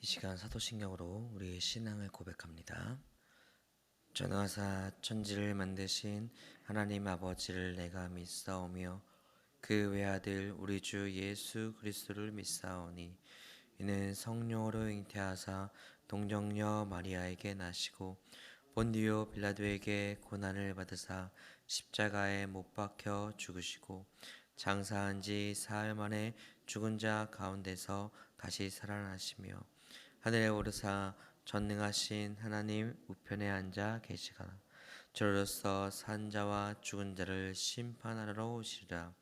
이 시간 사도신경으로 우리의 신앙을 고백합니다. 전하사 천지를 만드신 하나님 아버지를 내가 믿사오며 그 외아들 우리 주 예수 그리스도를 믿사오니 이는 성령으로 잉태하사 동정녀 마리아에게 나시고 본디오 빌라도에게 고난을 받으사 십자가에 못 박혀 죽으시고 장사한 지 사흘 만에 죽은 자 가운데서 다시 살아나시며 하늘에 오르사 전능하신 하나님 우편에 앉아 계시가 저로서 산 자와 죽은 자를 심판하러 오시리라.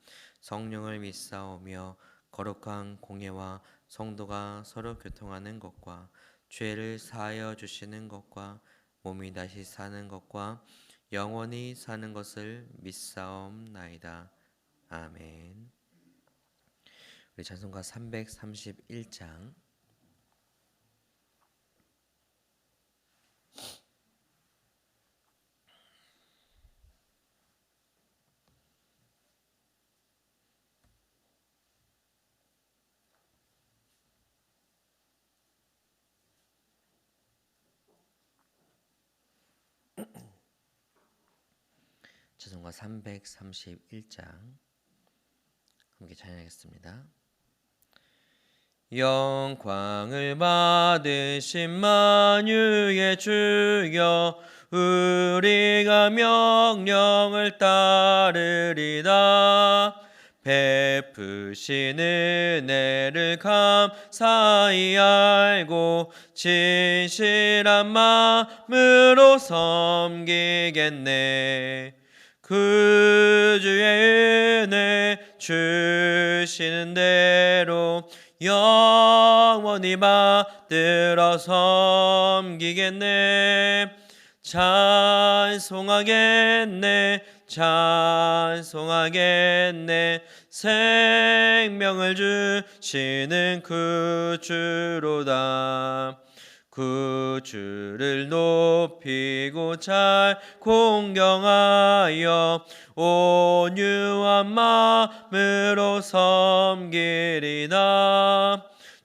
성령을 믿사오며 거룩한 공예와 성도가 서로 교통하는 것과 죄를 사하여 주시는 것과 몸이 다시 사는 것과 영원히 사는 것을 믿사옵나이다. 아멘. 우리 찬송가 331장 찬송가 331장 함께 찬양하겠습니다. 영광을 받으신 만유의 주여 우리가 명령을 따르리다. 베푸신 은혜를 감사히 알고 진실한 마음으로 섬기겠네. 그 주의 은혜 주시는 대로 영원히 받들어 섬기겠네. 찬송하겠네 찬송하겠네. 생명을 주시는 그 주로다. 그 주를 높이고 잘 공경하여 온유한 마음으로 섬기리다.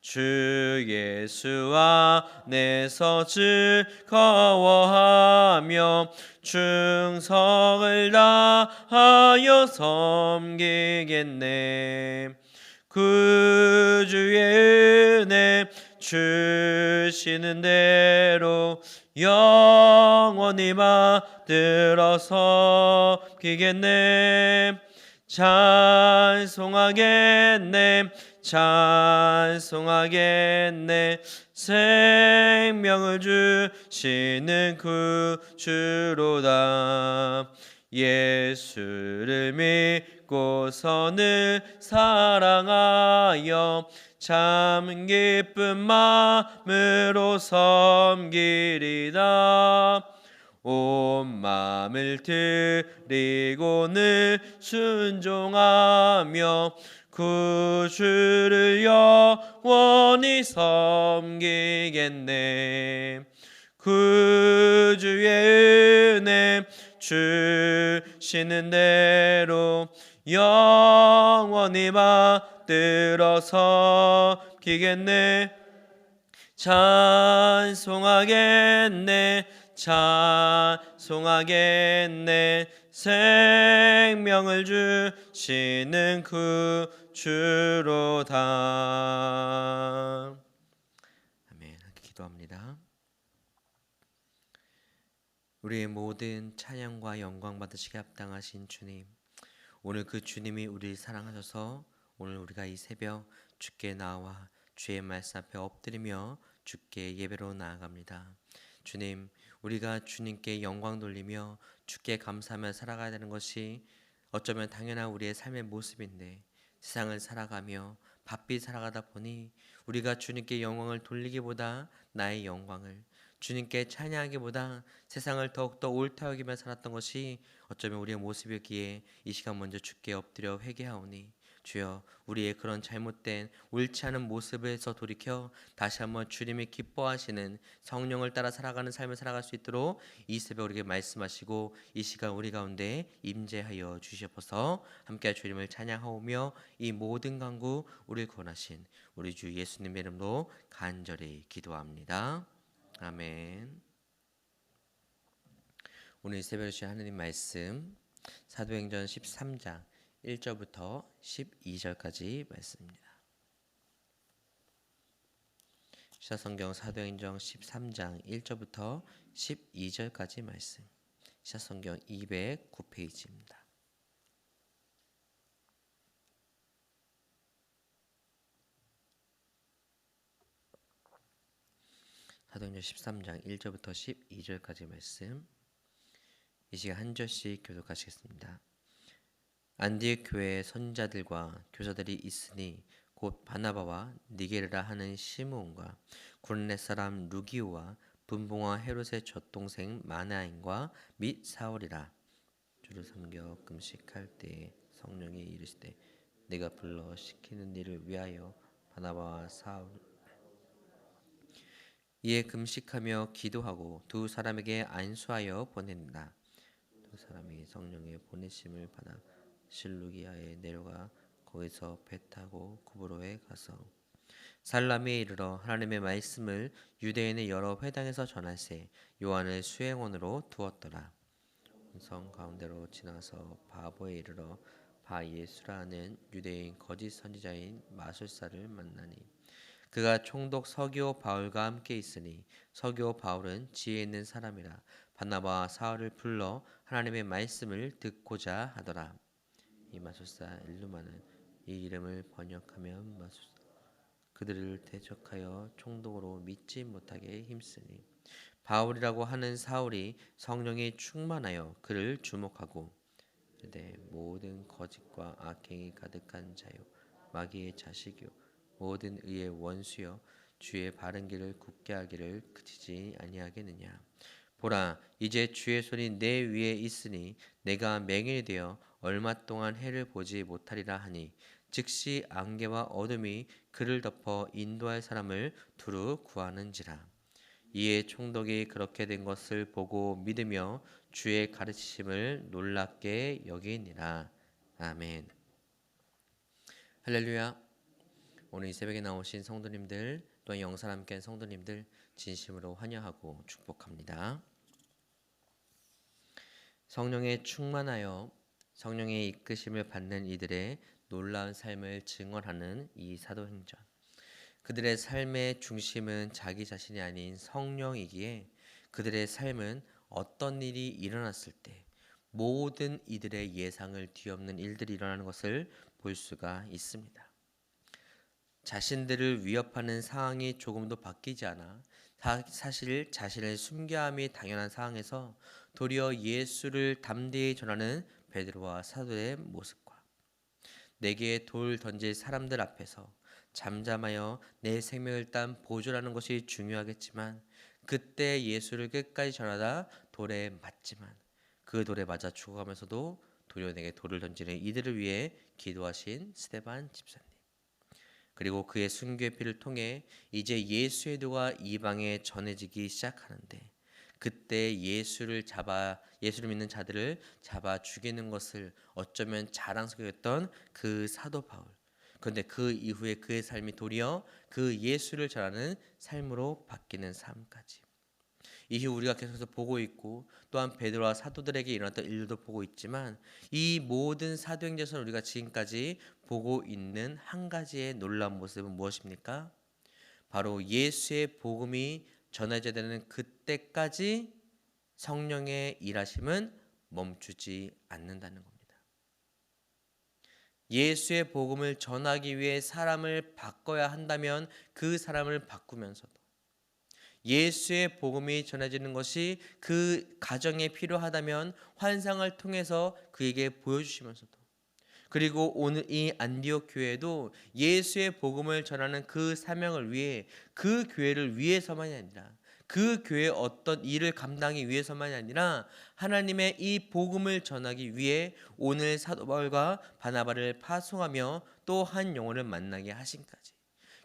주 예수 안에서 즐거워하며 충성을 다하여 섬기겠네. 그 주의 은혜 주시는 대로 영원히 받들어 섬기겠네. 찬송하겠네 찬송하겠네. 생명을 주시는 그 주로다. 예수를 믿고서는 사랑하여 참 기쁜 마음으로 섬기리다. 온 마음을 드리고 늘 순종하며 그 주를 영원히 섬기겠네. 그 주의 은혜 주시는 대로 영원히 받들어 섬기겠네. 찬송하겠네 찬송하겠네. 생명을 주시는 그 주로다. 아멘. 기도합니다. 우리의 모든 찬양과 영광 받으시게 합당하신 주님, 오늘 그 주님이 우리를 사랑하셔서 오늘 우리가 이 새벽 주께 나와 주의 말씀 앞에 엎드리며 주께 예배로 나아갑니다. 주님, 우리가 주님께 영광 돌리며 주께 감사하며 살아가야 되는 것이 어쩌면 당연한 우리의 삶의 모습인데, 세상을 살아가며 바삐 살아가다 보니 우리가 주님께 영광을 돌리기보다 나의 영광을, 주님께 찬양하기보다 세상을 더욱더 옳다 여기며 살았던 것이 어쩌면 우리의 모습이었기에 이 시간 먼저 주께 엎드려 회개하오니 주여 우리의 그런 잘못된 옳지 않은 모습에서 돌이켜 다시 한번 주님이 기뻐하시는 성령을 따라 살아가는 삶을 살아갈 수 있도록 이 새벽 우리에게 말씀하시고 이 시간 우리 가운데 임재하여 주시옵소서. 함께 주님을 찬양하오며 이 모든 간구 우리를 구원하신 우리 주 예수님의 이름으로 간절히 기도합니다. 아멘. 오늘 새벽에 주신 하나님 말씀 사도행전 13장 1절부터 12절까지 말씀입니다. 시사성경 사도행전 13장 1절부터 12절까지 말씀. 시사성경 209페이지입니다. 사도행전 13장 1절부터 12절까지 말씀. 이 시간 한 절씩 교독하시겠습니다. 안디옥 교회에 선자들과 교사들이 있으니 곧 바나바와 니게르라 하는 시므온과 구레네 사람 루기오와 분봉와 헤롯의 젖동생 마나인과 및 사울이라. 주를 섬겨 금식할 때에 성령이 이르시되 내가 불러 시키는 일을 위하여 바나바와 사울 이에 금식하며 기도하고 두 사람에게 안수하여 보낸다. 두 사람이 성령의 보내심을 받아 실루기아에 내려가 거기서 배 타고 구브로에 가서 살라미에 이르러 하나님의 말씀을 유대인의 여러 회당에서 전할세 요한을 수행원으로 두었더라. 성 가운데로 지나서 바보에 이르러 바예수라는 유대인 거짓 선지자인 마술사를 만나니 그가 총독 서기오 바울과 함께 있으니 서기오 바울은 지혜 있는 사람이라 바나바와 사울을 불러 하나님의 말씀을 듣고자 하더라. 이 마술사 일루마는 이 이름을 번역하면 마술사 그들을 대적하여 총독으로 믿지 못하게 힘쓰니 바울이라고 하는 사울이 성령이 충만하여 그를 주목하고 이르되 모든 거짓과 악행이 가득한 자요 마귀의 자식이요 모든 의의 원수여 주의 바른 길을 굳게 하기를 그치지 아니하겠느냐. 보라 이제 주의 손이 내 위에 있으니 내가 맹인이 되어 얼마 동안 해를 보지 못하리라 하니 즉시 안개와 어둠이 그를 덮어 인도할 사람을 두루 구하는지라. 이에 총독이 그렇게 된 것을 보고 믿으며 주의 가르치심을 놀랍게 여기니라. 아멘. 할렐루야. 오늘 이 새벽에 나오신 성도님들 또한 영상 함께한 성도님들 진심으로 환영하고 축복합니다. 성령에 충만하여 성령의 이끄심을 받는 이들의 놀라운 삶을 증언하는 이 사도행전. 그들의 삶의 중심은 자기 자신이 아닌 성령이기에 그들의 삶은 어떤 일이 일어났을 때 모든 이들의 예상을 뒤엎는 일들이 일어나는 것을 볼 수가 있습니다. 자신들을 위협하는 상황이 조금도 바뀌지 않아 사실 자신을 숨겨함이 당연한 상황에서 도리어 예수를 담대히 전하는 베드로와 사도의 모습과 내게 돌 던질 사람들 앞에서 잠잠하여 내 생명을 일단 보존하는 것이 중요하겠지만 그때 예수를 끝까지 전하다 돌에 맞지만 그 돌에 맞아 죽어가면서도 도리어 내게 돌을 던지는 이들을 위해 기도하신 스데반 집사님, 그리고 그의 순교의 피를 통해 이제 예수의 도가 이방에 전해지기 시작하는데 그때 예수를 믿는 자들을 잡아 죽이는 것을 어쩌면 자랑스러웠던 그 사도 바울. 그런데 그 이후에 그의 삶이 도리어 그 예수를 전하는 삶으로 바뀌는 삶까지. 이후 우리가 계속해서 보고 있고 또한 베드로와 사도들에게 일어났던 일들도 보고 있지만 이 모든 사도행전에서 우리가 지금까지 보고 있는 한 가지의 놀라운 모습은 무엇입니까? 바로 예수의 복음이 전해져야 되는 그때까지 성령의 일하심은 멈추지 않는다는 겁니다. 예수의 복음을 전하기 위해 사람을 바꿔야 한다면 그 사람을 바꾸면서도 예수의 복음이 전해지는 것이 그 가정에 필요하다면 환상을 통해서 그에게 보여주시면서도 그리고 오늘 이 안디옥 교회도 예수의 복음을 전하는 그 사명을 위해 그 교회를 위해서만이 아니라 그 교회의 어떤 일을 감당하기 위해서만이 아니라 하나님의 이 복음을 전하기 위해 오늘 사도 바울과 바나바를 파송하며 또 한 영혼을 만나게 하신까지.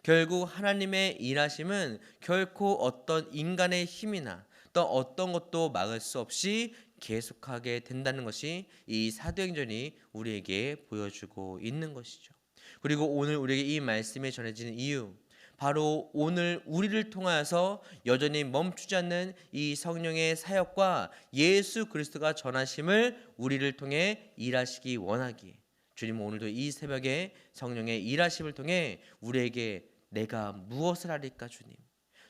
결국 하나님의 일하심은 결코 어떤 인간의 힘이나 또 어떤 것도 막을 수 없이 계속하게 된다는 것이 이 사도행전이 우리에게 보여주고 있는 것이죠. 그리고 오늘 우리에게 이 말씀이 전해지는 이유, 바로 오늘 우리를 통하여서 여전히 멈추지 않는 이 성령의 사역과 예수 그리스도가 전하심을 우리를 통해 일하시기 원하기에 주님은 오늘도 이 새벽에 성령의 일하심을 통해 우리에게 내가 무엇을 하리까 주님,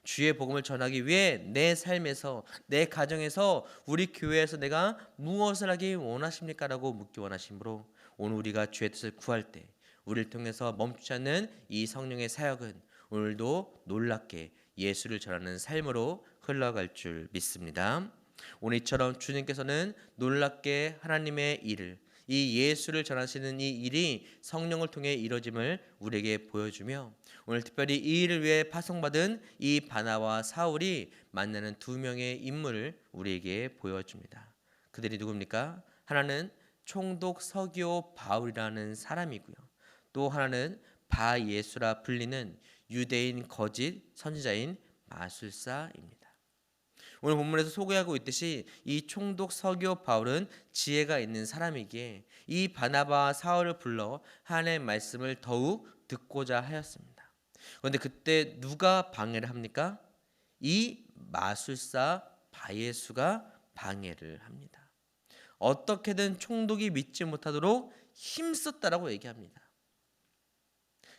주의 복음을 전하기 위해 내 삶에서, 내 가정에서, 우리 교회에서 내가 무엇을 하기 원하십니까? 라고 묻기 원하심으로 오늘 우리가 주의 뜻을 구할 때 우리를 통해서 멈추지 않는 이 성령의 사역은 오늘도 놀랍게 예수를 전하는 삶으로 흘러갈 줄 믿습니다. 오늘 이처럼 주님께서는 놀랍게 하나님의 일을, 이 예수를 전하시는 이 일이 성령을 통해 이루어짐을 우리에게 보여주며 오늘 특별히 이 일을 위해 파송받은 이 바나바와 사울이 만나는 두 명의 인물을 우리에게 보여줍니다. 그들이 누굽니까? 하나는 총독 서기오 바울이라는 사람이고요. 또 하나는 바예수라 불리는 유대인 거짓 선지자인 마술사입니다. 오늘 본문에서 소개하고 있듯이 이 총독 서기오 바울은 지혜가 있는 사람이기에 이 바나바와 사울을 불러 하나님의 말씀을 더욱 듣고자 하였습니다. 그런데 그때 누가 방해를 합니까? 이 마술사 바예수가 방해를 합니다. 어떻게든 총독이 믿지 못하도록 힘썼다라고 얘기합니다.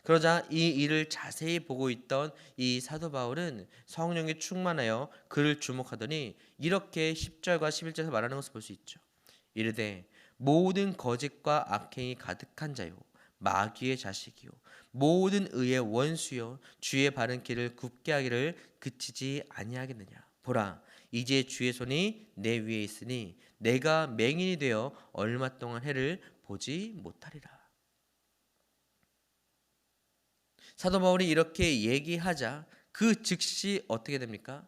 그러자 이 일을 자세히 보고 있던 이 사도 바울은 성령에 충만하여 그를 주목하더니 이렇게 10절과 11절에서 말하는 것을 볼 수 있죠. 이르되 모든 거짓과 악행이 가득한 자요 마귀의 자식이요 모든 의의 원수요 주의 바른 길을 굽게 하기를 그치지 아니하겠느냐. 보라 이제 주의 손이 내 위에 있으니 내가 맹인이 되어 얼마 동안 해를 보지 못하리라. 사도 바울이 이렇게 얘기하자 그 즉시 어떻게 됩니까?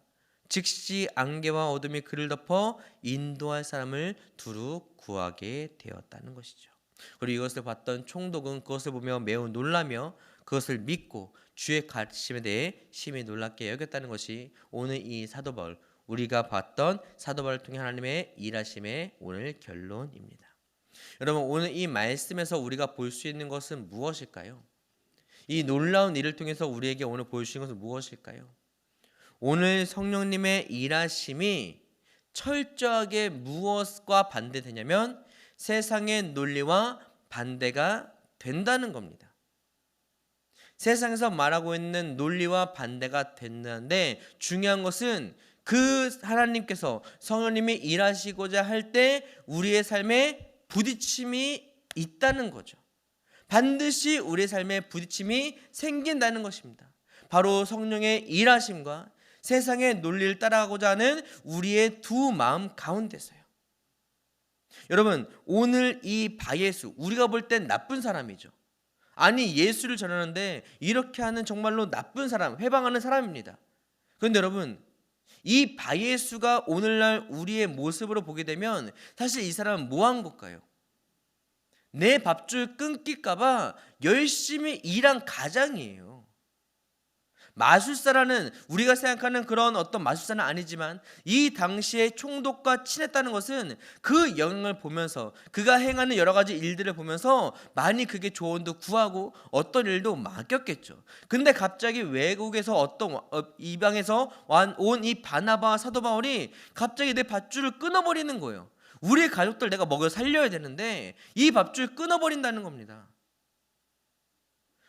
즉시 안개와 어둠이 그를 덮어 인도할 사람을 두루 구하게 되었다는 것이죠. 그리고 이것을 봤던 총독은 그것을 보며 매우 놀라며 그것을 믿고 주의 가르침에 대해 심히 놀랍게 여겼다는 것이 오늘 이 사도 바울, 우리가 봤던 사도 바울을 통해 하나님의 일하심의 오늘 결론입니다. 여러분 오늘 이 말씀에서 우리가 볼 수 있는 것은 무엇일까요? 이 놀라운 일을 통해서 우리에게 오늘 보여주신 것은 무엇일까요? 오늘 성령님의 일하심이 철저하게 무엇과 반대되냐면 세상의 논리와 반대가 된다는 겁니다. 세상에서 말하고 있는 논리와 반대가 된다는데 중요한 것은 그 하나님께서 성령님이 일하시고자 할 때 우리의 삶에 부딪힘이 있다는 거죠. 반드시 우리의 삶에 부딪힘이 생긴다는 것입니다. 바로 성령의 일하심과 세상의 논리를 따라가고자 하는 우리의 두 마음 가운데서요. 여러분 오늘 이 바예수, 우리가 볼 땐 나쁜 사람이죠. 아니 예수를 전하는데 이렇게 하는 정말로 나쁜 사람, 회방하는 사람입니다. 그런데 여러분 이 바예수가 오늘날 우리의 모습으로 보게 되면 사실 이 사람은 뭐 한 걸까요? 내 밥줄 끊길까봐 열심히 일한 가장이에요. 마술사라는 우리가 생각하는 그런 어떤 마술사는 아니지만 이 당시에 총독과 친했다는 것은 그 영향을 보면서 그가 행하는 여러 가지 일들을 보면서 많이 그게 조언도 구하고 어떤 일도 맡겼겠죠. 근데 갑자기 외국에서 어떤 이방에서 온 이 바나바와 사도 바울이 갑자기 내 밧줄을 끊어버리는 거예요. 우리 가족들 내가 먹여 살려야 되는데 이 밥줄 끊어버린다는 겁니다.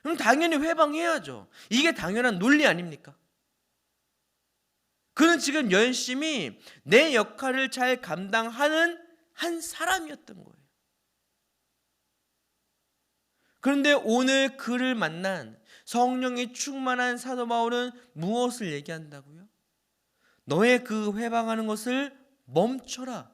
그럼 당연히 회방해야죠. 이게 당연한 논리 아닙니까? 그는 지금 열심히 내 역할을 잘 감당하는 한 사람이었던 거예요. 그런데 오늘 그를 만난 성령이 충만한 사도 바울은 무엇을 얘기한다고요? 너의 그 회방하는 것을 멈춰라.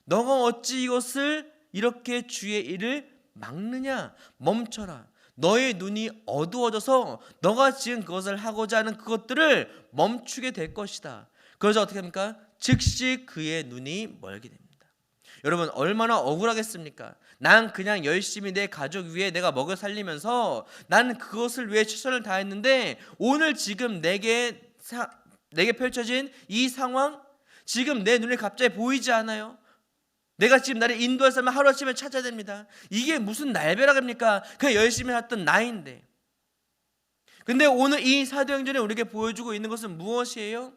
너가 어찌 이것을 이렇게 주의 일을 막느냐? 멈춰라. 너의 눈이 어두워져서 너가 지금 그것을 하고자 하는 그것들을 멈추게 될 것이다. 그러자 어떻게 합니까? 즉시 그의 눈이 멀게 됩니다. 여러분 얼마나 억울하겠습니까? 난 그냥 열심히 내 가족 위해 내가 먹여 살리면서 나는 그것을 위해 최선을 다했는데 오늘 지금 내게 펼쳐진 이 상황, 지금 내 눈에 갑자기 보이지 않아요? 내가 지금 나를 인도할 사람을 하루아침에 찾아야 됩니다. 이게 무슨 날벼락입니까? 그냥 열심히 했던 나인데. 근데 오늘 이 사도행전에 우리에게 보여주고 있는 것은 무엇이에요?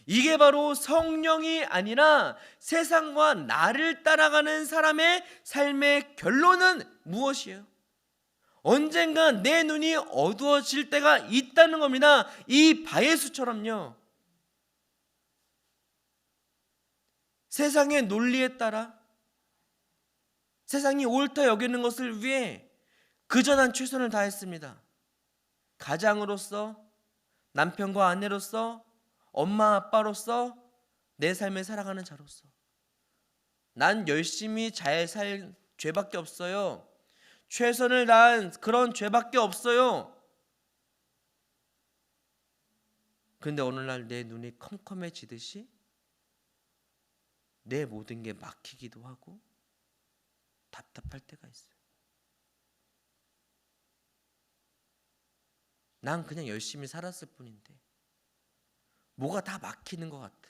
이게 바로 성령이 아니라 세상과 나를 따라가는 사람의 삶의 결론은 무엇이에요? 언젠가 내 눈이 어두워질 때가 있다는 겁니다. 이 바예수처럼요. 세상의 논리에 따라 세상이 옳다 여기는 것을 위해 그저 난 최선을 다했습니다. 가장으로서, 남편과 아내로서, 엄마 아빠로서, 내 삶을 살아가는 자로서 난 열심히 잘 살 죄밖에 없어요. 최선을 다한 그런 죄밖에 없어요. 그런데 어느 날 내 눈이 컴컴해지듯이 내 모든 게 막히기도 하고 답답할 때가 있어요. 난 그냥 열심히 살았을 뿐인데 뭐가 다 막히는 것 같아.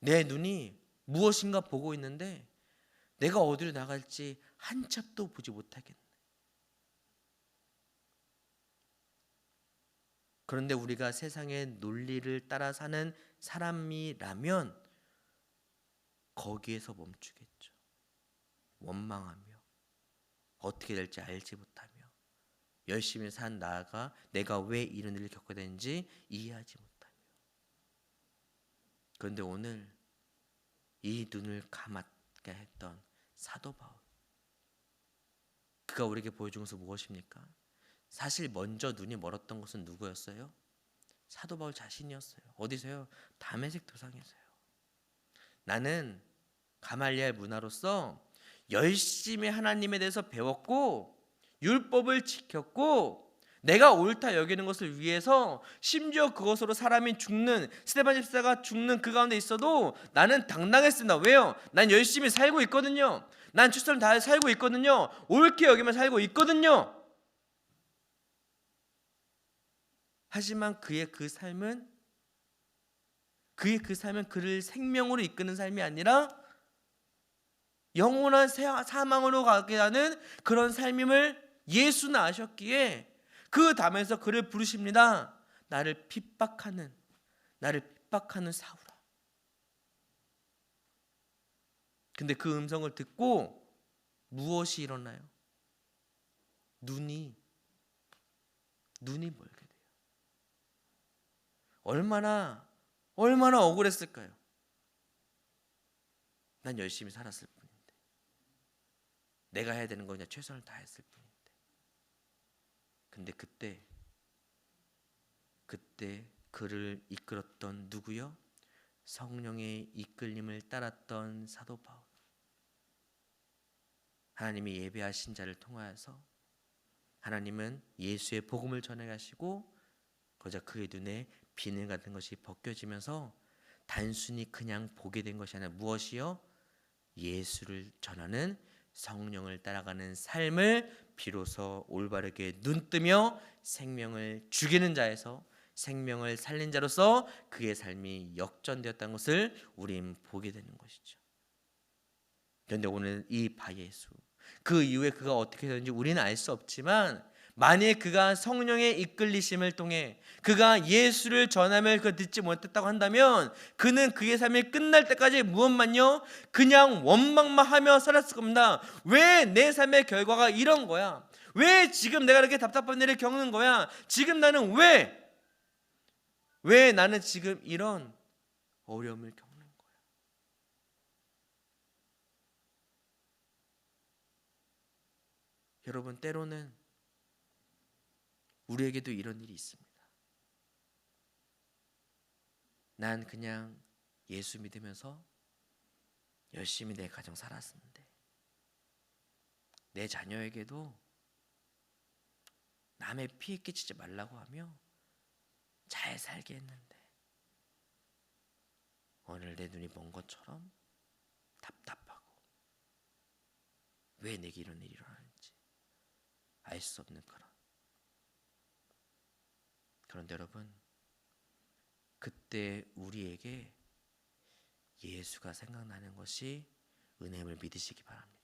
내 눈이 무엇인가 보고 있는데 내가 어디로 나갈지 한 sap도 보지 못하겠네. 그런데 우리가 세상의 논리를 따라 사는 사람이라면 거기에서 멈추겠죠. 원망하며 어떻게 될지 알지 못하며 열심히 산 나가 내가 왜 이런 일을 겪어야 되는지 이해하지 못하며. 그런데 오늘 이 눈을 감았게 했던 사도 바울, 그가 우리에게 보여준 것은 무엇입니까? 사실 먼저 눈이 멀었던 것은 누구였어요? 사도 바울 자신이었어요. 어디서요? 다메섹 도상에서요. 나는 가말리엘 문화로서 열심히 하나님에 대해서 배웠고 율법을 지켰고 내가 옳다 여기는 것을 위해서 심지어 그것으로 사람이 죽는, 스데반 집사가 죽는 그 가운데 있어도 나는 당당했습니다. 왜요? 난 열심히 살고 있거든요. 난 최선을 다해 살고 있거든요. 옳게 여기면 살고 있거든요. 하지만 그의 그 삶은 그를 생명으로 이끄는 삶이 아니라 영원한 사망으로 가게 하는 그런 삶임을 예수는 아셨기에 그 담에서 그를 부르십니다. 나를 핍박하는 사울아. 근데 그 음성을 듣고 무엇이 일어나요? 눈이 멀게 돼요. 얼마나 억울했을까요? 난 열심히 살았을 뿐인데, 내가 해야 되는 거 그냥 최선을 다했을 뿐인데. 근데 그때 그를 이끌었던 누구요? 성령의 이끌림을 따랐던 사도 바울. 하나님이 예배하신 자를 통하여서 하나님은 예수의 복음을 전해 가시고 거저 그의 눈에 비늘 같은 것이 벗겨지면서 단순히 그냥 보게 된 것이 아니라 무엇이요? 예수를 전하는 성령을 따라가는 삶을 비로소 올바르게 눈뜨며 생명을 죽이는 자에서 생명을 살린 자로서 그의 삶이 역전되었다는 것을 우린 보게 되는 것이죠. 그런데 오늘 이 바예수, 그 이후에 그가 어떻게 되는지 우리는 알 수 없지만 만약에 그가 성령의 이끌리심을 통해 그가 예수를 전함을 듣지 못했다고 한다면 그는 그의 삶이 끝날 때까지 무엇만요? 그냥 원망만 하며 살았을 겁니다. 왜 내 삶의 결과가 이런 거야? 왜 지금 내가 이렇게 답답한 일을 겪는 거야? 지금 나는 왜 나는 지금 이런 어려움을 겪는 거야? 여러분, 때로는 우리에게도 이런 일이 있습니다. 난 그냥 예수 믿으면서 열심히 내 가정 살았었는데 내 자녀에게도 남의 피해 끼치지 말라고 하며 잘 살게 했는데 오늘 내 눈이 먼 것처럼 답답하고 왜 내게 이런 일이 일어나는지 알 수 없는 그런. 그런데 여러분, 그때 우리에게 예수가 생각나는 것이 은혜임을 믿으시기 바랍니다.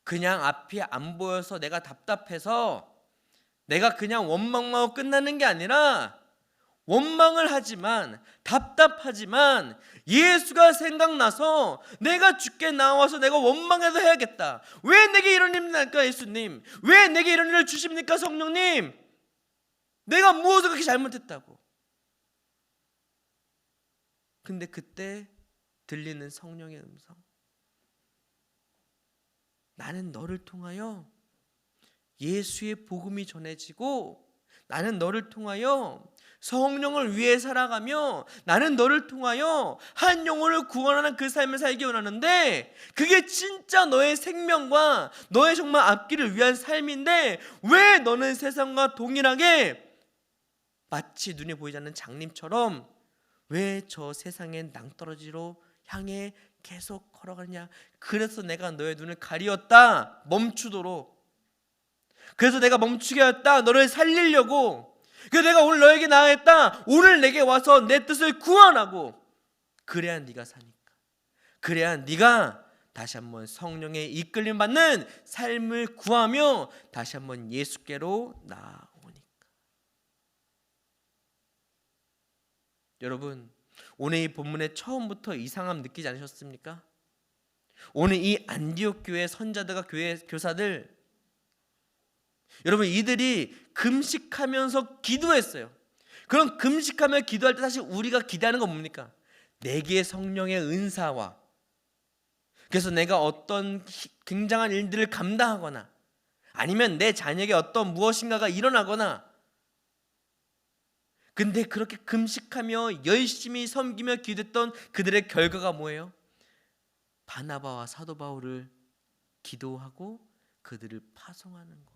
그냥 앞이 안 보여서 내가 답답해서 내가 그냥 원망만 하고 끝나는 게 아니라, 원망을 하지만 답답하지만 예수가 생각나서 내가 주께 나와서 내가 원망해도 해야겠다. 왜 내게 이런 일이 날까 예수님? 왜 내게 이런 일을 주십니까 성령님? 내가 무엇을 그렇게 잘못했다고. 근데 그때 들리는 성령의 음성, 나는 너를 통하여 예수의 복음이 전해지고, 나는 너를 통하여 성령을 위해 살아가며, 나는 너를 통하여 한 영혼을 구원하는 그 삶을 살기 원하는데, 그게 진짜 너의 생명과 너의 정말 앞길을 위한 삶인데 왜 너는 세상과 동일하게 마치 눈에 보이지 않는 장님처럼 왜 저 세상의 낭떠러지로 향해 계속 걸어가느냐. 그래서 내가 너의 눈을 가리었다, 멈추도록. 그래서 내가 멈추게 하였다, 너를 살리려고. 그래서 내가 오늘 너에게 나아갔다, 오늘 내게 와서 내 뜻을 구원하고. 그래야 네가 사니까. 그래야 네가 다시 한번 성령의 이끌림 받는 삶을 구하며 다시 한번 예수께로 나아오니까. 여러분, 오늘 이 본문의 처음부터 이상함 느끼지 않으셨습니까? 오늘 이 안디옥 교회 선자들과 교회 교사들, 여러분 이들이 금식하면서 기도했어요. 그럼 금식하며 기도할 때 사실 우리가 기대하는 건 뭡니까? 내게 성령의 은사와, 그래서 내가 어떤 굉장한 일들을 감당하거나 아니면 내 자녀에게 어떤 무엇인가가 일어나거나. 근데 그렇게 금식하며 열심히 섬기며 기도했던 그들의 결과가 뭐예요? 바나바와 사도 바울을 기도하고 그들을 파송하는 거.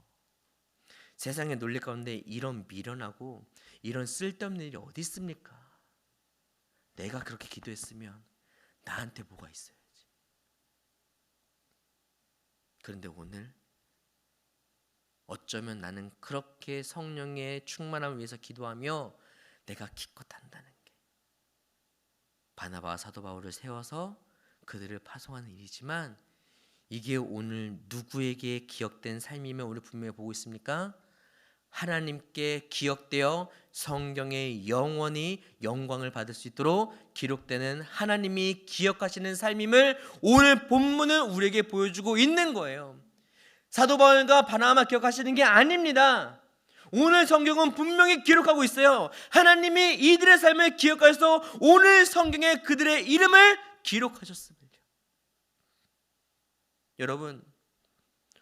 세상의 논리 가운데 이런 미련하고 이런 쓸데없는 일이 어디 있습니까? 내가 그렇게 기도했으면 나한테 뭐가 있어야지. 그런데 오늘 어쩌면 나는 그렇게 성령의 충만함을 위해서 기도하며 내가 기껏 한다는 게 바나바와 사도 바울을 세워서 그들을 파송하는 일이지만, 이게 오늘 누구에게 기억된 삶이며 우리 분명히 보고 있습니까? 하나님께 기억되어 성경에 영원히 영광을 받을 수 있도록 기록되는 하나님이 기억하시는 삶임을 오늘 본문은 우리에게 보여주고 있는 거예요. 사도 바울과 바나바만 기억하시는 게 아닙니다. 오늘 성경은 분명히 기록하고 있어요. 하나님이 이들의 삶을 기억하셔서 오늘 성경에 그들의 이름을 기록하셨습니다. 여러분,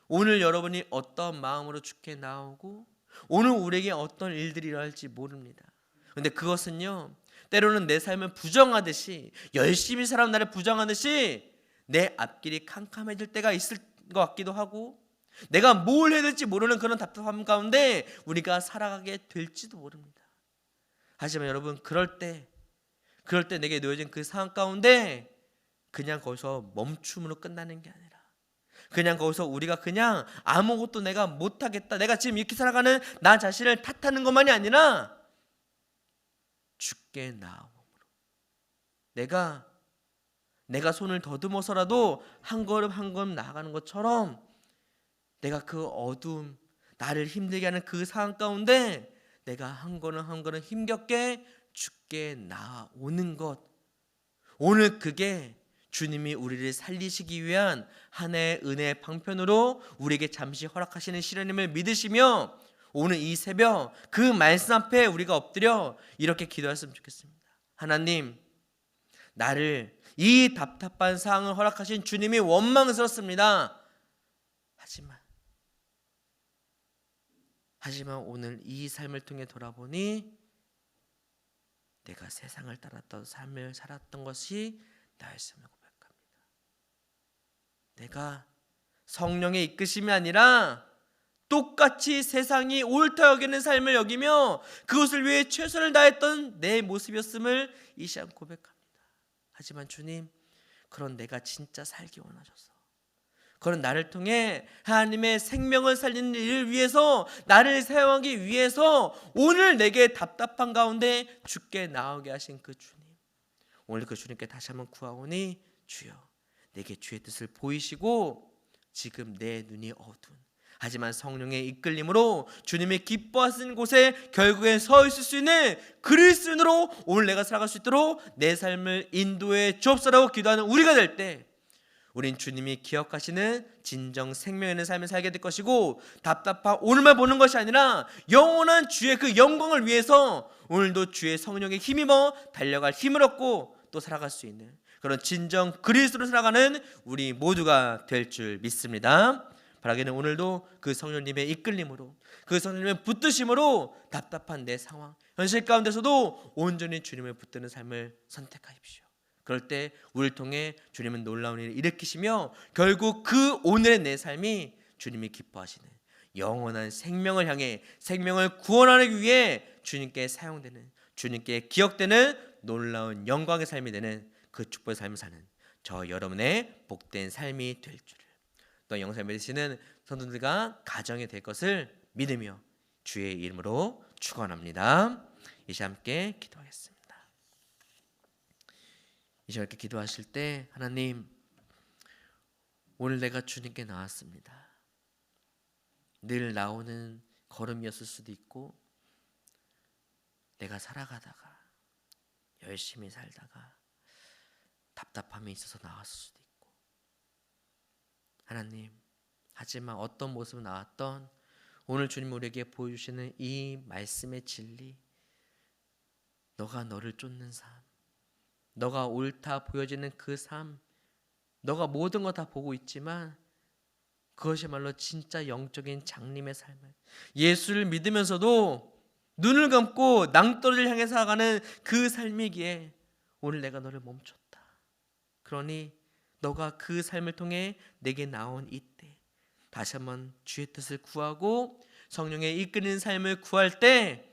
오늘 여러분이 어떤 마음으로 주께 나오고 오늘 우리에게 어떤 일들이 일어날지 모릅니다. 그런데 그것은요, 때로는 내 삶을 부정하듯이, 열심히 살아온 나를 부정하듯이 내 앞길이 캄캄해질 때가 있을 것 같기도 하고, 내가 뭘 해야 될지 모르는 그런 답답함 가운데 우리가 살아가게 될지도 모릅니다. 하지만 여러분, 그럴 때 내게 놓여진 그 상황 가운데 그냥 거기서 멈춤으로 끝나는 게 아니라, 그냥 거기서 우리가 그냥 아무것도 내가 못하겠다, 내가 지금 이렇게 살아가는 나 자신을 탓하는 것만이 아니라 주께 나아옴으로 내가 손을 더듬어서라도 한 걸음 한 걸음 나아가는 것처럼, 내가 그 어두움, 나를 힘들게 하는 그 상황 가운데 내가 한 걸음 한 걸음 힘겹게 주께 나아오는 것, 오늘 그게 주님이 우리를 살리시기 위한 하나의 은혜의 방편으로 우리에게 잠시 허락하시는 시련임을 믿으시며, 오늘 이 새벽 그 말씀 앞에 우리가 엎드려 이렇게 기도했으면 좋겠습니다. 하나님, 나를 이 답답한 상황을 허락하신 주님이 원망스럽습니다. 하지만 오늘 이 삶을 통해 돌아보니 내가 세상을 따랐던 삶을 살았던 것이 나였음을 고백합니다. 내가 성령의 이끄심이 아니라 똑같이 세상이 옳다 여기는 삶을 여기며 그것을 위해 최선을 다했던 내 모습이었음을 이 시간 고백합니다. 하지만 주님, 그런 내가 진짜 살기 원하셔서, 그런 나를 통해 하나님의 생명을 살리는 일을 위해서 나를 사용하기 위해서 오늘 내게 답답한 가운데 주께 나오게 하신 그 주님, 오늘 그 주님께 다시 한번 구하오니 주여, 내게 주의 뜻을 보이시고 지금 내 눈이 어두운, 하지만 성령의 이끌림으로 주님이 기뻐하시는 곳에 결국엔 서 있을 수 있는 그리스도인으로 오늘 내가 살아갈 수 있도록 내 삶을 인도해 주옵소서라고 기도하는 우리가 될 때, 우린 주님이 기억하시는 진정 생명 있는 삶을 살게 될 것이고, 답답한 오늘만 보는 것이 아니라 영원한 주의 그 영광을 위해서 오늘도 주의 성령에 힘입어 달려갈 힘을 얻고 또 살아갈 수 있는 그런 진정 그리스도로 살아가는 우리 모두가 될 줄 믿습니다. 바라기는 오늘도 그 성령님의 이끌림으로, 그 성령님의 붙드심으로 답답한 내 상황, 현실 가운데서도 온전히 주님을 붙드는 삶을 선택하십시오. 그럴 때 우리를 통해 주님은 놀라운 일을 일으키시며 결국 그 오늘의 내 삶이 주님이 기뻐하시는 영원한 생명을 향해 생명을 구원하기 위해 주님께 사용되는, 주님께 기억되는 놀라운 영광의 삶이 되는 그 축복의 삶을 사는 저 여러분의 복된 삶이 될 줄을, 또 영상을 믿으시는 성도들과 가정이 될 것을 믿으며 주의 이름으로 축원합니다. 이 시간 함께 기도하겠습니다. 이 시간 이렇게 기도하실 때, 하나님, 오늘 내가 주님께 나왔습니다. 늘 나오는 걸음이었을 수도 있고, 내가 살아가다가 열심히 살다가 답답함이 있어서 나왔을 수도 있고, 하나님, 하지만 어떤 모습으로 나왔던 오늘 주님 우리에게 보여주시는 이 말씀의 진리, 너가 너를 쫓는 삶, 너가 옳다 보여지는 그 삶, 너가 모든 거 다 보고 있지만 그것이야말로 진짜 영적인 장님의 삶을, 예수를 믿으면서도 눈을 감고 낭떠러지를 향해 살아가는 그 삶이기에 오늘 내가 너를 멈췄다. 그러니 너가 그 삶을 통해 내게 나온 이때 다시 한번 주의 뜻을 구하고 성령의 이끄는 삶을 구할 때,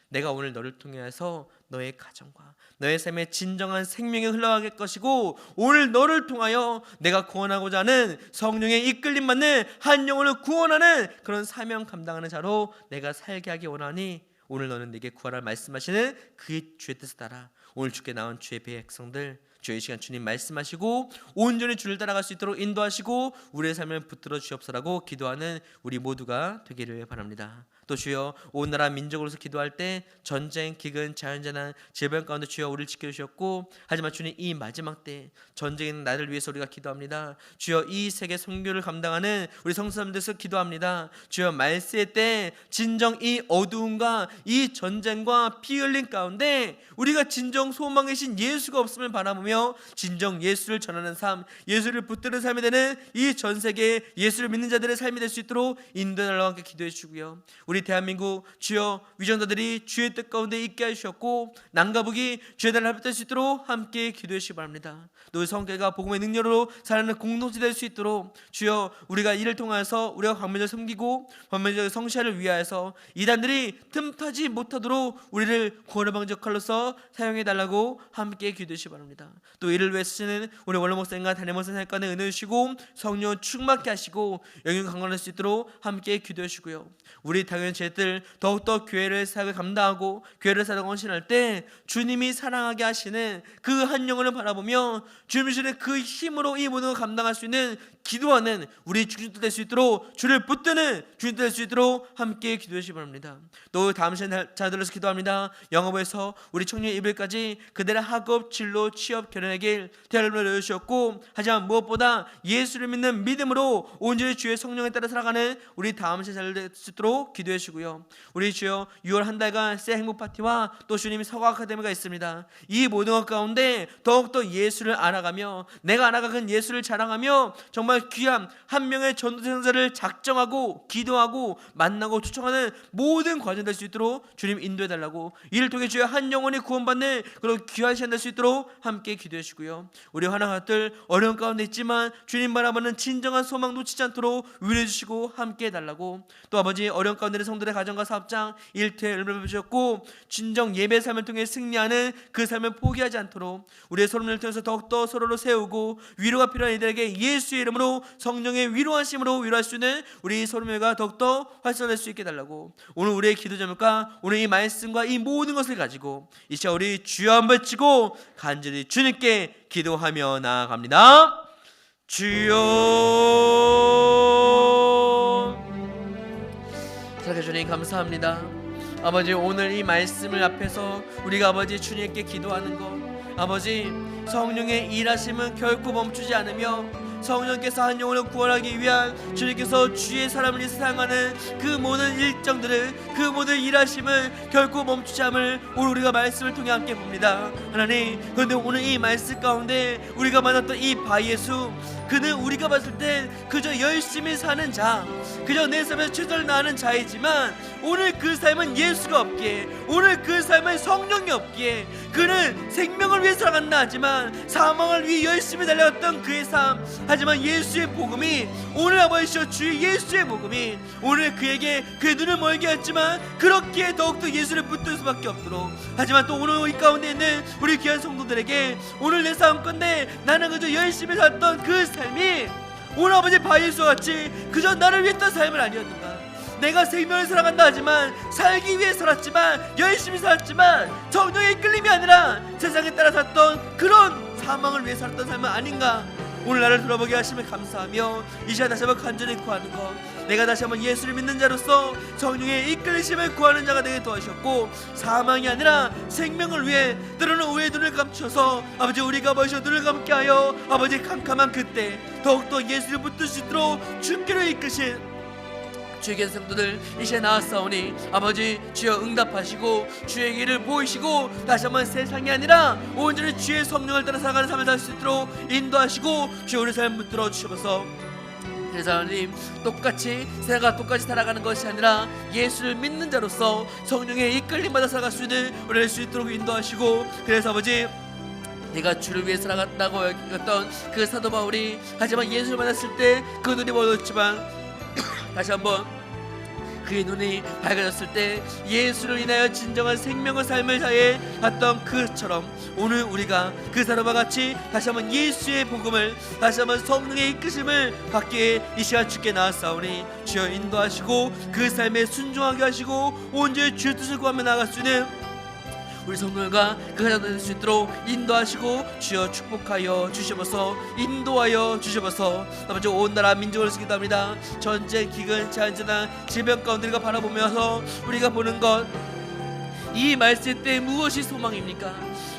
내가 오늘 너를 통해서 너의 가정과 너의 삶에 진정한 생명이 흘러갈 것이고, 오늘 너를 통하여 내가 구원하고자 하는 성령의 이끌림 받는 한 영혼을 구원하는 그런 사명 감당하는 자로 내가 살게 하기 원하니, 오늘 너는 내게 구하라 말씀하시는 그 주의 뜻을 따라 오늘 주께 나온 주의 백성들, 주의 시간 주님 말씀하시고 온전히 주를 따라갈 수 있도록 인도하시고 우리의 삶을 붙들어 주옵소서라고 기도하는 우리 모두가 되기를 바랍니다. 또 주여, 온 나라 민족으로서 기도할 때 전쟁, 기근, 자연재난, 질병 가운데 주여 우리를 지켜주셨고, 하지만 주님 이 마지막 때 전쟁인 나를 위해서 우리가 기도합니다. 주여, 이 세계 선교를 감당하는 우리 성도님들에서 기도합니다. 주여, 말세 때 진정 이 어두움과 이 전쟁과 피 흘린 가운데 우리가 진정 소망이신 예수가 없음을 바라보며 진정 예수를 전하는 삶, 예수를 붙드는 삶이 되는 이 전 세계 예수를 믿는 자들의 삶이 될 수 있도록 인도달라고 함께 기도해 주시고요. 우리 대한민국 주여 위정자들이 주의 뜻 가운데 있게 하셨고, 남과 북이 주의 나라를 펼칠 수 있도록 함께 기도해 주시기 바랍니다. 또 성교가 복음의 능력으로 살아가는 공동체 될 수 있도록 주여, 우리가 이를 통해서 우리가 광명절 섬기고 광명절 성시를 위하여서 이단들이 틈타지 못하도록 우리를 구원의 방적칼로서 사용해 달라고 함께 기도해 주시기 바랍니다. 또 이를 위해 쓰시는 우리 원로 목사님과 담임 목사님과는 은혜 주시고 성령 충만케 하시고 영영 강건할 수 있도록 함께 기도해 주시고요. 우리 당연히 제들 더욱더 교회를 사역을 감당하고 교회를 사랑 헌신할 때 주님이 사랑하게 하시는 그 한 영혼을 바라보며 주님이 주시는 그 힘으로 이 모든 걸 감당할 수 있는 기도하는 우리 주님들 될 수 있도록, 주를 붙드는 주님들 될 수 있도록 함께 기도해 주시기 바랍니다. 또 다음 시간 잘 들어서 기도합니다. 영업에서 우리 청년 이별까지 그들의 학업, 진로, 취업, 결혼의 길 대열로 내주셨고, 하지만 무엇보다 예수를 믿는 믿음으로 온전히 주의 성령에 따라 살아가는 우리 다음 시간 잘 될 수 있도록 기도해 주시고요. 우리 주여, 6월 한 달간 새 행복 파티와 또 주님이 서거 아카데미가 있습니다. 이 모든 것 가운데 더욱더 예수를 알아가며 내가 알아가는 예수를 자랑하며 정말 귀한 한 명의 전도생자를 작정하고 기도하고 만나고 초청하는 모든 과정 될 수 있도록 주님 인도해 달라고, 이를 통해 주여 한 영혼이 구원받는 그런 귀한 시간 될 수 있도록 함께 기도해 주시고요. 우리 하나가들 어려운 가운데 있지만 주님 바라보는 진정한 소망 놓치지 않도록 위로해 주시고 함께 해 달라고, 또 아버지 어려운 가운데 가운데 성도들의 가정과 사업장 일터에 은혜를 주셨고 진정 예배 삶을 통해 승리하는 그 삶을 포기하지 않도록 우리의 소름을 통해서 더욱더 서로를 세우고 위로가 필요한 이들에게 예수의 이름으로 성령의 위로하심으로 위로할 수 있는 우리 소름회가 더욱더 활성화될 수 있게 달라고 오늘 우리의 기도 제목과 오늘 이 말씀과 이 모든 것을 가지고 이 시간 우리 주여 한번 외치고 간절히 주님께 기도하며 나아갑니다. 주여. 사랑해 주님 감사합니다. 아버지 오늘 이 말씀을 앞에서 우리가 아버지 주님께 기도하는 것 아버지 성령의 일하심은 결코 멈추지 않으며 성령께서 한 영혼을 구원하기 위한 주님께서 주의 사람을 위해서 사용하는 그 모든 일정들을 그 모든 일하심을 결코 멈추지 않을 오늘 우리가 말씀을 통해 함께 봅니다. 하나님 그런데 오늘 이 말씀 가운데 우리가 만났던 이 바예수 그는 우리가 봤을 때 그저 열심히 사는 자 그저 내 삶에서 최선을 다하는 자이지만 오늘 그 삶은 예수가 없기에 오늘 그 삶은 성령이 없기에 그는 생명을 위해 살아간다 하지만 사망을 위해 열심히 달려갔던 그의 삶 하지만 예수의 복음이 오늘 아버지여 주의 예수의 복음이 오늘 그에게 그의 눈을 멀게 했지만 그렇기에 더욱더 예수를 붙들 수밖에 없도록 하지만 또 오늘 이 가운데 있는 우리 귀한 성도들에게 오늘 내 삶 건데 나는 그저 열심히 살았던 그 삶이 오늘 아버지 바예수와 같이 그저 나를 위해 했던 삶은 아니었는가 내가 생명을 살아간다 하지만 살기 위해 살았지만 열심히 살았지만 성령의 끌림이 아니라 세상에 따라 살았던 그런 사망을 위해 살았던 삶은 아닌가 오늘 나를 돌아보게 하시면 감사하며 이 시간 다시 한번 간절히 구하는 것 내가 다시 한번 예수를 믿는 자로서 성령의 이끌리심을 구하는 자가 되게 도와주셨고 사망이 아니라 생명을 위해 때로는 오해의 눈을 감추셔서 아버지 우리가 아버지 눈을 감게 하여 아버지 캄캄한 그때 더욱더 예수를 붙들 수 있도록 주께로 이끄신 주의 성도들 이 시간에 나왔사오니 아버지 주여 응답하시고 주의 길을 보이시고 다시 한번 세상이 아니라 온전히 주의 성령을 따라 살아가는 삶을 살 수 있도록 인도하시고 주의 우리 삶을 붙들어 주셔서 그래서 하나님 똑같이 세상과 똑같이 살아가는 것이 아니라 예수를 믿는 자로서 성령의 이끌림 받아 살아갈 수 있는 우리를 수 있도록 인도하시고 그래서 아버지 내가 주를 위해 살아갔다고 여겼던 그 사도 바울이 하지만 예수를 만났을 때 그 눈이 멀었지만 다시 한번 그의 눈이 밝아졌을 때 예수를 인하여 진정한 생명의 삶을 다해 갔던 그처럼 오늘 우리가 그 사람과 같이 다시 한번 예수의 복음을 다시 한번 성령의 이끄심을 받기에 이 시간 주께 나왔사오니 주여 인도하시고 그 삶에 순종하게 하시고 온전히 주의 뜻을 구하며 나아갈 수 있는 우리 성도들과 그 가정 될 수 있도록 인도하시고 주여 축복하여 주셔서 인도하여 주셔서 아버지 온 나라 민족을 쓰기도 합니다. 전쟁 기근 잔잔한 질병 가운데 우리가 바라보면서 우리가 보는 것 이 말세 때 무엇이 소망입니까?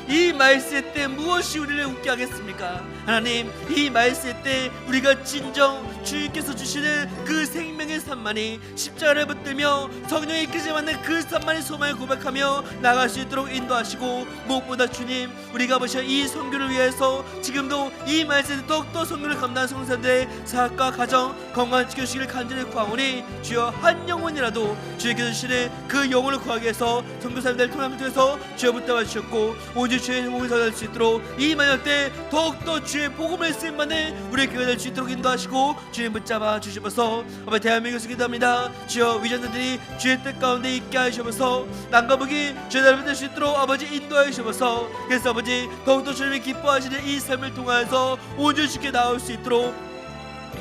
이 말세 때 무엇이 우리를 웃게 하겠습니까? 하나님 이 말세 때 우리가 진정 주님께서 주시는 그 생명의 산만이 십자가를 붙들며 성령의 이끄지 않는 그 산만의 소망을 고백하며 나갈 수 있도록 인도하시고 무엇보다 주님 우리가 보셔 이 선교를 위해서 지금도 이 말세 때 더욱더 선교를 감당하는 성도들의 사역과 가정 건강 지켜주시기를 간절히 구하오니 주여 한 영혼이라도 주님께서 주시는 그 영혼을 구하기 위해서 선교사님들 통해서 주여 붙잡아 주셨고 오직 주의 복음을 될 수 있도록 이 만약 때 더욱더 주의 복음을 쓰임만에 우리의 교회가 될 수 있도록 인도하시고 주님 붙잡아 주시면서 아버지 대한민국을 기도합니다. 주여 위전자들이 주의 뜻 가운데 있게 하시면서 남과 북이 주의 나라를 될 수 있도록 아버지 인도하여 주시면서 그래서 아버지 더욱더 주님이 기뻐하시는 이 삶을 통하여서 온전히 주께 나올 수 있도록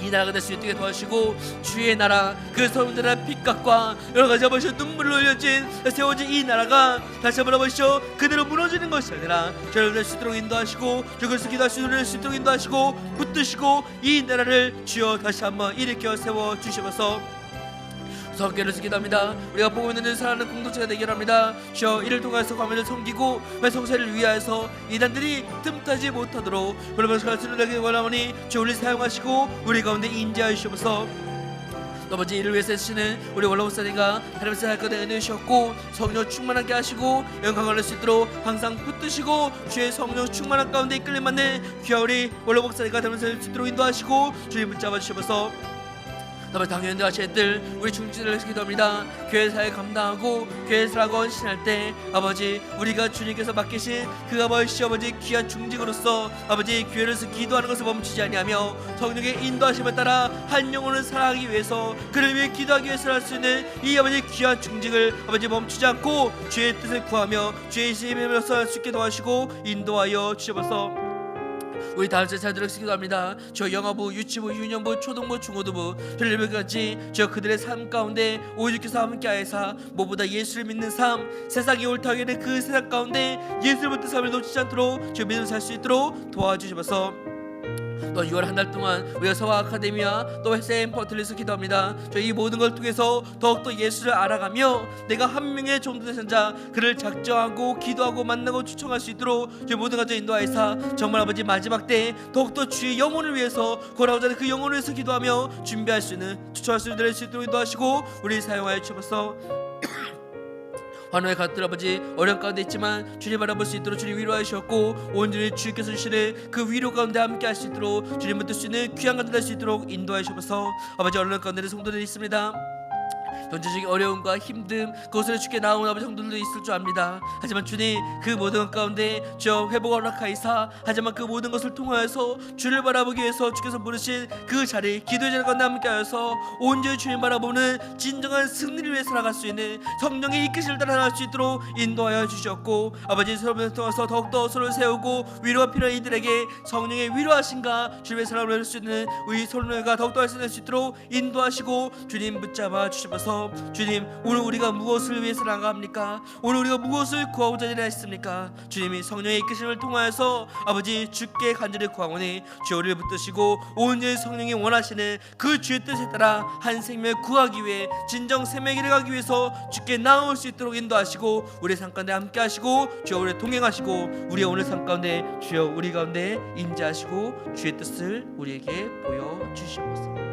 이 나라가 될 수 있게 도와주시고 주의 나라 그 성도들의 핏값과 여러가지 아버지 눈물로 흘려진 세워진 이 나라가 다시 한번 아버지 그대로 무너지는 것이 아니라 저를 될 수 있도록 인도하시고 저것을 기도하시는 수 있도록 인도하시고 붙드시고 이 나라를 주여 다시 한번 일으켜 세워 주시면서 성교를 쓰기도 합니다. 우리가 보고 있는 사랑하는 공동체가 되길 합니다. 주여 이를 통해서 과면을 섬기고 성세를 위하여서 이단들이 틈타지 못하도록 그러면서 갈수록 되길 원하오니 주 우리 사용하시고 우리 가운데 인자해 주시옵소서. 아버지 이를 위해서 쓰시는 우리 원로목사님과 하나님께서 할 것에 은혜 주셨고 성령 충만하게 하시고 영광을 낼 수 있도록 항상 붙드시고 주의 성령 충만한 가운데 이끌림 받는 귀한 우리 원로목사님과 하나님께서 할 수 있도록 인도하시고 주님 붙잡아 주시옵소서. 아버지 당연히 하실 들 우리 중지를 기도합니다. 교회 사회 감당하고 교회 사라고 헌신할 때 아버지 우리가 주님께서 맡기신 그 아버지 귀한 중직으로서 아버지 교회에서 기도하는 것을 멈추지 아니하며 성령의 인도하심에 따라 한 영혼을 사랑하기 위해서 그를 위해 기도하기 위해서 할 수 있는 이 아버지 귀한 중직을 아버지 멈추지 않고 주의 뜻을 구하며 주의 힘으로써 할 수 있게 도와주시고 인도하여 주셔서 우리 다음째 잘 들으시기 기도합니다. 저 영어부, 유치부, 유년부, 초등부, 중고등부, 별일별까지 저 그들의 삶 가운데 오주께서 함께하여사 무엇보다 예수를 믿는 삶, 세상이 옳다고 하는 그 세상 가운데 예수를 믿는 삶을 놓치지 않도록 저 믿음을 살 수 있도록 도와주셔서 또 6월 한 달 동안 우리가 서화 아카데미와 또 SM 퍼틀리스 기도합니다. 저희 모든 걸 통해서 더욱더 예수를 알아가며 내가 한 명의 종도된 자 그를 작정하고 기도하고 만나고 추청할 수 있도록 저희 모든 가정 인도하여사 정말 아버지 마지막 때 더욱더 주의 영혼을 위해서 고라고자 하는 그 영혼을 위해서 기도하며 준비할 수 있는 추청할 수 있도록 인도하시고 우리 사용하여 주셔서 환호의 갓들 아버지 어려운 가운데 있지만 주님 바라볼 수 있도록 주님 위로하여 주셨고 온전히 주께서 주시는 그 위로 가운데 함께 할 수 있도록 주님 붙들 수 있는 귀한 가운데 할 수 있도록 인도하여 주셔서 아버지 어려운 가운데 성도들이 있습니다. 전체적인 어려움과 힘듦 그것을 주께 나온 아버지 성도들도 있을 줄 압니다. 하지만 주님 그 모든 것 가운데 저 회복 허락하이사 하지만 그 모든 것을 통하여서 주를 바라보기 위해서 주께서 부르신 그 자리 기도의 자리 가운데 함께하여서 온전히 주님 바라보는 진정한 승리를 위해 살아갈 수 있는 성령의 이끄심을 따라 나갈 수 있도록 인도하여 주셨고 아버지 서로를 통해서 더욱더 서로를 세우고 위로가 필요한 이들에게 성령의 위로하신가 주님의 사랑을 할 수 있는 우리 서로가 더욱더 할 수 있도록 인도하시고 주님 붙잡아 주셔서 주님 오늘 우리가 무엇을 위해서 나아갑니까? 오늘 우리가 무엇을 구하고자 하였습니까? 주님이 성령의 이끄심을 통하여서 아버지 주께 간절히 구하오니 주 우리를 붙드시고 온전히 성령이 원하시는 그 주의 뜻에 따라 한 생명을 구하기 위해 진정 생명을 이뤄가기 위해서 주께 나올 수 있도록 인도하시고 우리 삶 가운데 함께 하시고 주여 우리를 동행하시고 우리의 오늘 삶 가운데 주여 우리 가운데 임재하시고 주의 뜻을 우리에게 보여주시옵소서.